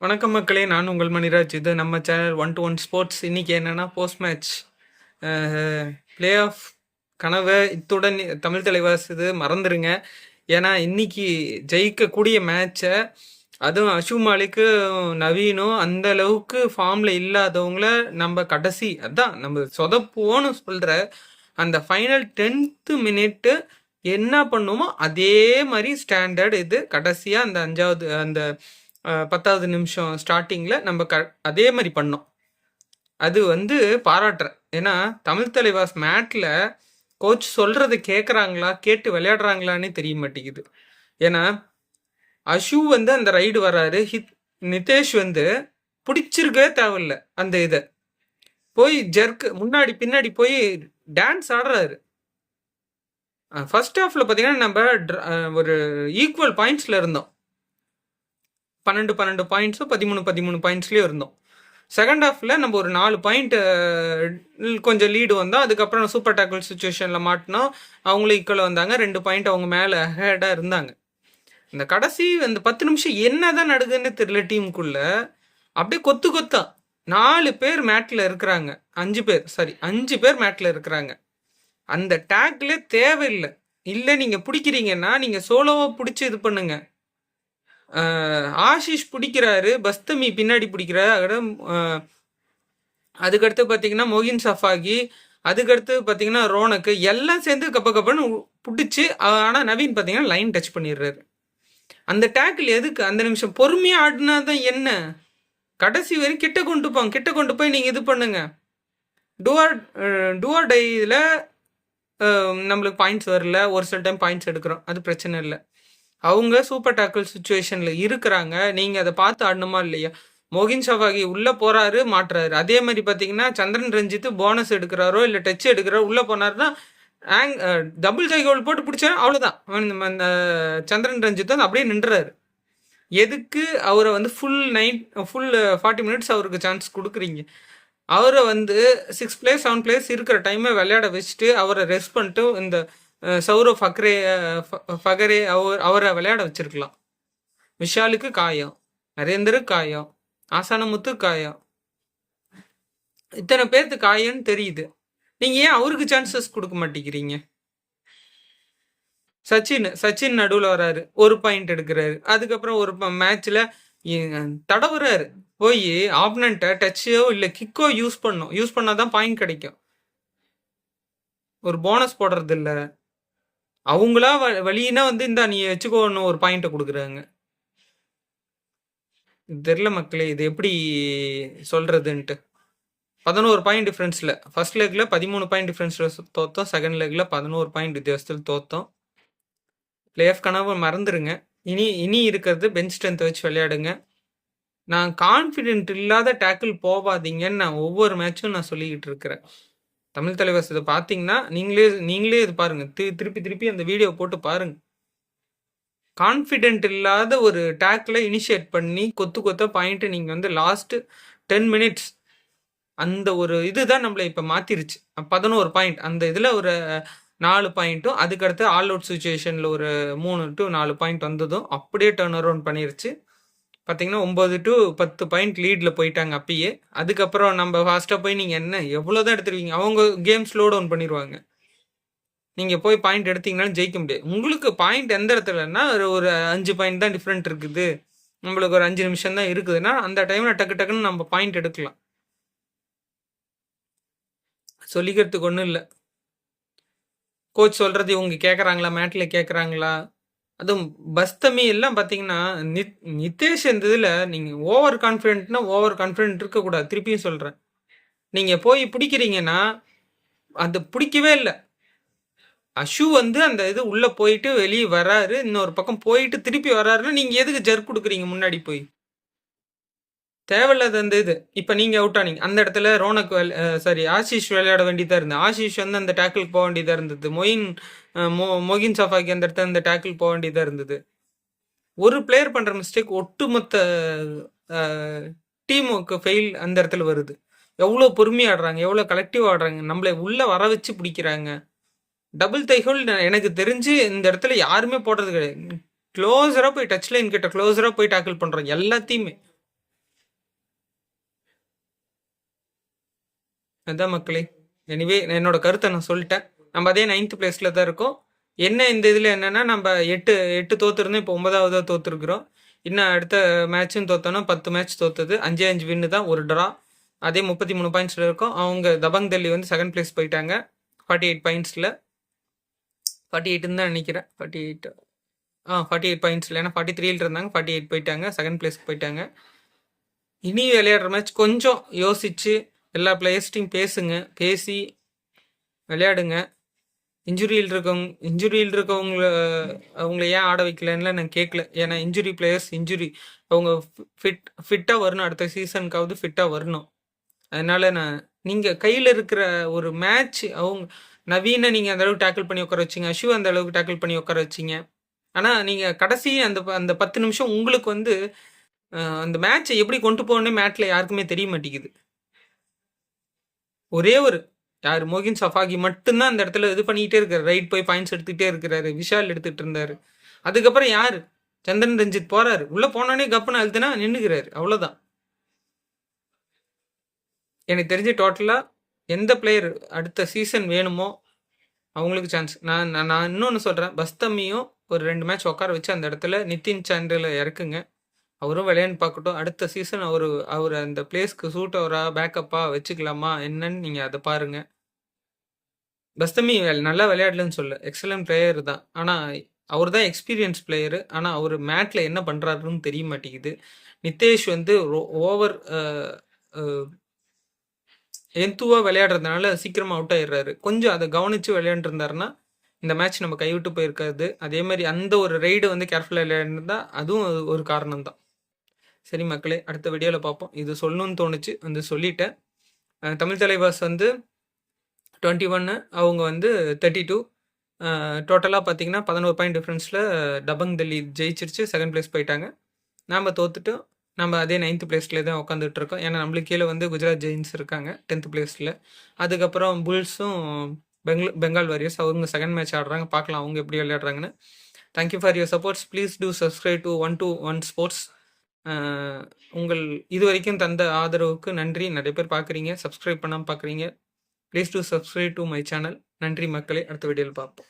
வணக்கம் மக்களே, நான் உங்கள் மணிராஜ். இது நம்ம சேனல் 1-to-1 ஸ்போர்ட்ஸ். இன்னைக்கு என்னன்னா போஸ்ட் மேட்ச் பிளே ஆஃப் கனவை இத்துடன் தமிழ் தலைவாஸ் இது மறந்துடுங்க. ஏன்னா இன்னைக்கு ஜெயிக்கக்கூடிய மேட்சை, அதுவும் அஷு மாலிக்கும் நவீனும் அந்த அளவுக்கு ஃபார்மில் இல்லாதவங்கள நம்ம கடைசி அதான் நம்ம சொதப்புவோன்னு சொல்கிற அந்த ஃபைனல் 10th மினிட்டு என்ன பண்ணுமோ அதே மாதிரி ஸ்டாண்டர்ட் இது கடைசியாக அந்த 5வது அந்த 10வது நிமிஷம் ஸ்டார்டிங்கில் நம்ம அதே மாதிரி பண்ணோம். அது பாராட்டுறேன். ஏன்னா தமிழ் தலைவாஸ் மேட்டில் கோச் சொல்கிறத கேட்குறாங்களா, கேட்டு விளையாடுறாங்களான்னே தெரிய மாட்டேங்குது. ஏன்னா அஷு அந்த ரைடு வர்றாரு, நிதேஷ் பிடிச்சிருக்கவே தேவையில்ல. அந்த இதை போய் ஜெர்க்கு முன்னாடி பின்னாடி போய் டான்ஸ் ஆடுறாரு. ஃபர்ஸ்ட் ஹாஃப்ல பார்த்தீங்கன்னா நம்ம ஒரு ஈக்குவல் பாயிண்ட்ஸில் இருந்தோம். 12 பாயிண்ட்ஸோ 13 பாயிண்ட்ஸ்லேயும் இருந்தோம். செகண்ட் ஹாஃபில் நம்ம ஒரு 4 பாயிண்ட் கொஞ்சம் லீடு வந்தோம். அதுக்கப்புறம் சூப்பர் டேக்கிள் சுச்சுவேஷனில் மாட்டினோம். அவங்களும் ஈக்குவலாக வந்தாங்க. 2 பாயிண்ட் அவங்க மேலே ஹேடாக இருந்தாங்க. இந்த கடைசி அந்த 10 நிமிஷம் என்ன தான் நடக்குதுன்னு தெரியல. டீமுக்குள்ள அப்படியே கொத்து கொத்தா 4 பேர் மேட்டில் இருக்கிறாங்க. 5 பேர் மேட்டில் இருக்கிறாங்க. அந்த டேக்ல தேவையில்லை. இல்லை நீங்கள் பிடிக்கிறீங்கன்னா நீங்கள் சோலோவாக பிடிச்சி இது பண்ணுங்க. ஆஷிஷ் பிடிக்கிறாரு, பஸ்தமி பின்னாடி பிடிக்கிறாரு. அதுக்கடுத்து பார்த்தீங்கன்னா மொகின் சஃபாகி, அதுக்கடுத்து பார்த்தீங்கன்னா ரோனக்கு, எல்லாம் சேர்ந்து கப்பன்னு பிடிச்சி. ஆனால் நவீன் பார்த்தீங்கன்னா லைன் டச் பண்ணிடுறாரு. அந்த டேக்கிள் எதுக்கு? அந்த நிமிஷம் பொறுமையாக ஆடினா தான் என்ன, கடைசி வரைக்கும் கிட்ட கொண்டு போய் நீங்கள் இது பண்ணுங்க. டூஆர் டையில் நம்மளுக்கு பாயிண்ட்ஸ் வரல, ஒரு சில டைம் பாயிண்ட்ஸ் எடுக்கிறோம், அது பிரச்சனை இல்லை. அவங்க சூப்பர் டேக்கிள் சுச்சுவேஷனில் இருக்கிறாங்க. நீங்கள் அதை பார்த்து ஆடணுமா இல்லையா? மோகின் ஷவாகி உள்ளே போகிறாரு, மாட்டுறாரு. அதே மாதிரி பார்த்தீங்கன்னா சந்திரன் ரஞ்சித்து போனஸ் எடுக்கிறாரோ இல்லை டச் எடுக்கிறாரோ உள்ளே போனார்னா டபுள் சைகோல் போட்டு பிடிச்சாரு, அவ்வளோதான். அந்த சந்திரன் ரஞ்சித் அப்படியே நின்றுறாரு. எதுக்கு அவரை ஃபுல் 40 மினிட்ஸ் அவருக்கு சான்ஸ் கொடுக்குறீங்க? அவரை 6 பிளேஸ் 7 பிளேஸ் இருக்கிற டைமை விளையாட வச்சுட்டு அவரை ரெஸ்ட் பண்ணிட்டு இந்த சௌரவ் ஃபகரே அவரை விளையாட வச்சிருக்கலாம். விஷாலுக்கு காயம், நரேந்தருக்கு காயம், ஆசானமுத்து காயம், இத்தனை பேர்த்து காயம்னு தெரியுது. நீங்கள் ஏன் அவருக்கு சான்சஸ் கொடுக்க மாட்டேங்கிறீங்க? சச்சின் நடுவில் வராரு, ஒரு பாயிண்ட் எடுக்கிறாரு. அதுக்கப்புறம் ஒரு மேட்ச்சில் தடவுறாரு, போய் ஆப்னண்ட்டை டச்சோ இல்லை கிக்கோ யூஸ் பண்ணால் தான் பாயிண்ட் கிடைக்கும். ஒரு போனஸ் போடுறது இல்லை. அவங்களா வழியினா இந்தா நீ வச்சுக்கோன்னு ஒரு பாயிண்ட்டை கொடுக்குறாங்க. தெரில மக்களே, இது எப்படி சொல்கிறதுன்ட்டு. 11 பாயிண்ட் டிஃப்ரென்ஸில் ஃபர்ஸ்ட் லெக்கில் 13 பாயிண்ட் டிஃப்ரென்ஸில் தோற்றோம். செகண்ட் லெக்கில் 11 பாயிண்ட் வித்தியாசத்தில் தோற்றோம். பிளே ஆஃப் கனவு மறந்துடுங்க. இனி இருக்கிறது பெஞ்ச் ஸ்ட்ரென்த் வச்சு விளையாடுங்க. நான் கான்ஃபிடென்ட் இல்லாத டேக்கிள் போகாதீங்கன்னு நான் ஒவ்வொரு மேட்சும் நான் சொல்லிக்கிட்டு இருக்கிறேன். தமிழ் தலைவாஸ் இதை பார்த்தீங்கன்னா நீங்களே இது பாருங்கள். திருப்பி அந்த வீடியோ போட்டு பாருங்கள். கான்ஃபிடென்ட் இல்லாத ஒரு டேக்கில் இனிஷியேட் பண்ணி கொத்த பாயிண்ட்டு நீங்கள் லாஸ்ட்டு 10 மினிட்ஸ் அந்த ஒரு இதுதான் நம்மளை இப்போ மாற்றிருச்சு. 11 பாயிண்ட் அந்த இதில் ஒரு 4 பாயிண்ட்டும், அதுக்கடுத்து ஆல் அவுட் சுச்சுவேஷனில் ஒரு 3 to 4 பாயிண்ட் வந்ததும் அப்படியே டர்ன் அரவுண்ட் பண்ணிருச்சு. பார்த்தீங்கன்னா 9 to 10 பாயிண்ட் லீடில் போயிட்டாங்க அப்பயே. அதுக்கப்புறம் நம்ம ஃபாஸ்ட்டாக போய் நீங்கள் என்ன எவ்வளோ தான் எடுத்துருவீங்க? அவங்க கேம் ஸ்லோ டவுன் பண்ணிடுவாங்க. நீங்கள் போய் பாயிண்ட் எடுத்தீங்கனாலும் ஜெயிக்க முடியாது. உங்களுக்கு பாயிண்ட் எந்த இடத்துலன்னா ஒரு 5 பாயிண்ட் தான் டிஃப்ரெண்ட் இருக்குது, நம்மளுக்கு ஒரு 5 நிமிஷம் தான் இருக்குதுன்னா அந்த டைமில் டக்குன்னு நம்ம பாயிண்ட் எடுக்கலாம். சொல்லிக்கிறதுக்கு ஒன்றும் இல்லை. கோச் சொல்கிறது இவங்க கேட்குறாங்களா, மேட்டில் கேட்குறாங்களா? அதுவும் பஸ்தமி எல்லாம் பார்த்தீங்கன்னா நிதேஷ் இந்த இதில் நீங்கள் ஓவர் கான்ஃபிடென்ட் இருக்கக்கூடாது. திருப்பியும் சொல்கிறேன், நீங்கள் போய் பிடிக்கிறீங்கன்னா அது பிடிக்கவே இல்லை. அஷு அந்த இது உள்ளே போயிட்டு வெளியே வராரு, இன்னொரு பக்கம் போயிட்டு திருப்பி வராருன்னா நீங்கள் எதுக்கு ஜர்க் கொடுக்குறீங்க? முன்னாடி போய் தேவையில்லாத அந்த இது. இப்போ நீங்கள் அவுட் ஆனீங்க, அந்த இடத்துல ரோனக் ஆஷிஷ் விளையாட வேண்டியதாக இருந்தது. ஆஷிஷ் அந்த டேக்கிள் போக வேண்டியதாக இருந்தது. மொகின் சஃபாக்கி அந்த இடத்துல அந்த டேக்கிள் போக வேண்டியதாக இருந்தது. ஒரு பிளேயர் பண்ணுற மிஸ்டேக் ஒட்டுமொத்த டீமுக்கு ஃபெயில் அந்த இடத்துல வருது. எவ்வளோ பொறுமையாக ஆடுறாங்க, எவ்வளோ கலெக்டிவ் ஆடுறாங்க, நம்மளை உள்ளே வர வச்சு பிடிக்கிறாங்க. டபுள் தைஹோல் எனக்கு தெரிஞ்சு இந்த இடத்துல யாருமே போடுறது கிடையாது. க்ளோஸராக போய் டச் லைன் கிட்ட க்ளோஸராக போய் டேக்கிள் பண்ணுறோம் எல்லாத்தையுமே. அதான் மக்களே. எனிவே என்னோட கருத்தை நான் சொல்லிட்டேன். நம்ம அதே 9th பிளேஸில் தான் இருக்கோம். என்ன இந்த இதில் என்னென்னா நம்ம 8 தோத்துருந்தோம், இப்போ 9வதாக தோத்துருக்குறோம். இன்னும் அடுத்த மேட்சும் தோத்தோன்னா 10 மேட்ச் தோத்தது, 5 வின்னு தான், ஒரு ட்ரா. அதே 33 பாயிண்ட்ஸில் இருக்கும். அவங்க தபங் டெல்லி வந்து செகண்ட் பிளேஸ் போயிட்டாங்க 48 பாயிண்ட்ஸில். 48ன்னு தான் நினைக்கிறேன். 48 பாயிண்ட்ஸில், ஏன்னா 43ல் இருந்தாங்க, 48 போயிட்டாங்க, செகண்ட் பிளேஸ்க்கு போயிட்டாங்க. இனி விளையாடுற மேட்ச் கொஞ்சம் யோசிச்சு எல்லா பிளேயர்ஸ்டையும் பேசி விளையாடுங்க. இன்ஜுரியில் இருக்கவங்கள அவங்கள ஏன் ஆட வைக்கலன்னு நான் கேட்கல. ஏன்னா இன்ஜுரி பிளேயர்ஸ் அவங்க ஃபிட்டாக வரணும், அடுத்த சீசனுக்காவது ஃபிட்டாக வரணும். அதனால நீங்கள் கையில் இருக்கிற ஒரு மேட்ச், அவங்க நவீனை நீங்கள் அந்த அளவுக்கு டேக்கிள் பண்ணி உட்கார வச்சிங்க, அஷு அந்த அளவுக்கு டேக்கிள் பண்ணி உட்கார வச்சிங்க. ஆனால் நீங்கள் கடைசி அந்த 10 நிமிஷம் உங்களுக்கு வந்து அந்த மேட்சை எப்படி கொண்டு போகணுன்னே மேட்டில் யாருக்குமே தெரிய மாட்டேங்குது. ஒரே ஒரு யார் மோகின் சஃபாகி மட்டும்தான் அந்த இடத்துல இது பண்ணிக்கிட்டே இருக்காரு, ரைட் போய் பாயிண்ட்ஸ் எடுத்துக்கிட்டே இருக்கிறாரு, விஷால் எடுத்துகிட்டு இருந்தாரு. அதுக்கப்புறம் யார் சந்திரன் ரஞ்சித் போறாரு, உள்ளே போனோடனே கப்புன்னு அழுத்துனா நின்றுக்கிறாரு, அவ்வளோதான். எனக்கு தெரிஞ்ச டோட்டலாக எந்த பிளேயர் அடுத்த சீசன் வேணுமோ அவங்களுக்கு சான்ஸ். நான் இன்னொன்று சொல்கிறேன், பஸ்தம்மியும் ஒரு 2 மேட்ச் உட்கார வச்சு அந்த இடத்துல நிதின் சாண்டில் இறக்குங்க. அவரும் விளையாண்டு பார்க்கட்டும். அடுத்த சீசன் அவர் அந்த பிளேஸ்க்கு சூட் அவரா பேக்கப்பாக வச்சுக்கலாமா என்னன்னு நீங்கள் அதை பாருங்கள். பஸ்தமி நல்லா விளையாடலன்னு சொல்ல, எக்ஸலன்ட் பிளேயர் தான். ஆனால் அவர் தான் எக்ஸ்பீரியன்ஸ் பிளேயரு. ஆனால் அவர் மேட்டில் என்ன பண்ணுறாருன்னு தெரிய மாட்டேங்குது. நிதேஷ் வந்து ஓவர் எந்துவாக விளையாடுறதுனால சீக்கிரமாக அவுட் ஆயிடுறாரு. கொஞ்சம் அதை கவனித்து விளையாண்டுருந்தாருன்னா இந்த மேட்ச் நம்ம கைவிட்டு போயிருக்காது. அதே மாதிரி அந்த ஒரு ரைடு வந்து கேர்ஃபுல்லாக விளையாண்டுருந்தா அதுவும் ஒரு காரணம் தான். சரி மக்களே, அடுத்த வீடியோவில் பார்ப்போம். இது சொல்லணும்னு தோணுச்சு, வந்து சொல்லிட்டேன். தமிழ் தலைவாஸ் வந்து 21, அவங்க வந்து 32. டோட்டலாக பார்த்தீங்கன்னா 11 பாயிண்ட் டிஃப்ரென்ஸில் டபங் டெல்லி ஜெயிச்சிருச்சு, செகண்ட் பிளேஸ் போயிட்டாங்க. நாம் தோத்துட்டோம். நம்ம அதே 9th பிளேஸ்லேயே தான் உட்காந்துட்டு இருக்கோம். ஏன்னா நம்மளுக்கு கீழே வந்து குஜராத் ஜெயின்ஸ் இருக்காங்க 10th பிளேஸில். அதுக்கப்புறம் புல்ஸும் பெங்கால் வாரியர்ஸ் அவங்க செகண்ட் மேட்ச் ஆடுறாங்க. பார்க்கலாம் அவங்க எப்படி விளையாடுறாங்கன்னு. Thank you for your supports. Please do subscribe to 121 sports. உங்கள் இது வரைக்கும் தந்த ஆதரவுக்கு நன்றி. நிறைய பேர் பார்க்குறீங்க, சப்ஸ்கிரைப் பண்ணாமல் பார்க்குறீங்க. Please do subscribe to my channel. நன்றி மக்களே, அடுத்த வீடியோவில் பார்ப்போம்.